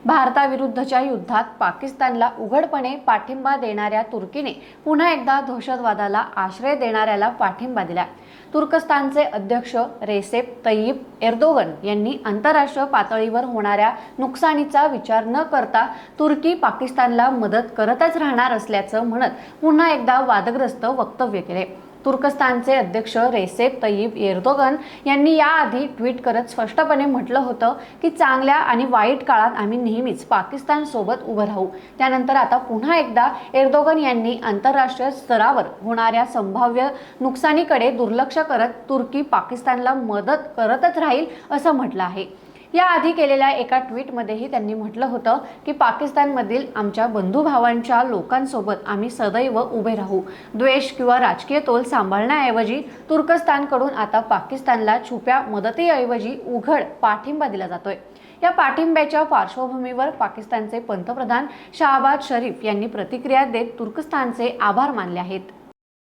भारताविरुद्धच्या युद्धात पाकिस्तानला उघडपणे पाठिंबा देणाऱ्या तुर्कीने पुन्हा एकदा दहशतवादाला आश्रय देणाऱ्याला पाठिंबा दिला। तुर्कस्तानचे अध्यक्ष रेसेप तय्यिप एर्दोगन यांनी आंतरराष्ट्रीय पातळीवर होणाऱ्या नुकसानीचा विचार न करता तुर्की पाकिस्तानला मदत करतच राहणार असल्याचं म्हणत पुन्हा एकदा वादग्रस्त वक्तव्य केले। तुर्कस्तानचे अध्यक्ष रेसेप तय्यिप एर्दोगन यांनी याआधी ट्विट करत स्पष्टपणे म्हटलं होतं की चांगल्या आणि वाईट काळात आम्ही नेहमीच पाकिस्तान सोबत उभं राहू। त्यानंतर आता पुन्हा एकदा एर्दोगन यांनी आंतरराष्ट्रीय स्तरावर होणाऱ्या संभाव्य नुकसानीकडे दुर्लक्ष करत तुर्की पाकिस्तानला मदत करतच राहील असं म्हटलं आहे। याआधी केलेल्या एका ट्विटमध्येही त्यांनी म्हटलं होतं की पाकिस्तानमधील आमच्या बंधुभावांच्या लोकांसोबत आम्ही सदैव उभे राहू। द्वेष किंवा राजकीय तोल सांभाळण्याऐवजी तुर्कस्तानकडून आता पाकिस्तानला छुप्या मदतीऐवजी उघड पाठिंबा दिला जातोय। या पाठिंब्याच्या पार्श्वभूमीवर पाकिस्तानचे पंतप्रधान शहबाज शरीफ यांनी प्रतिक्रिया देत तुर्कस्तानचे आभार मानले आहेत।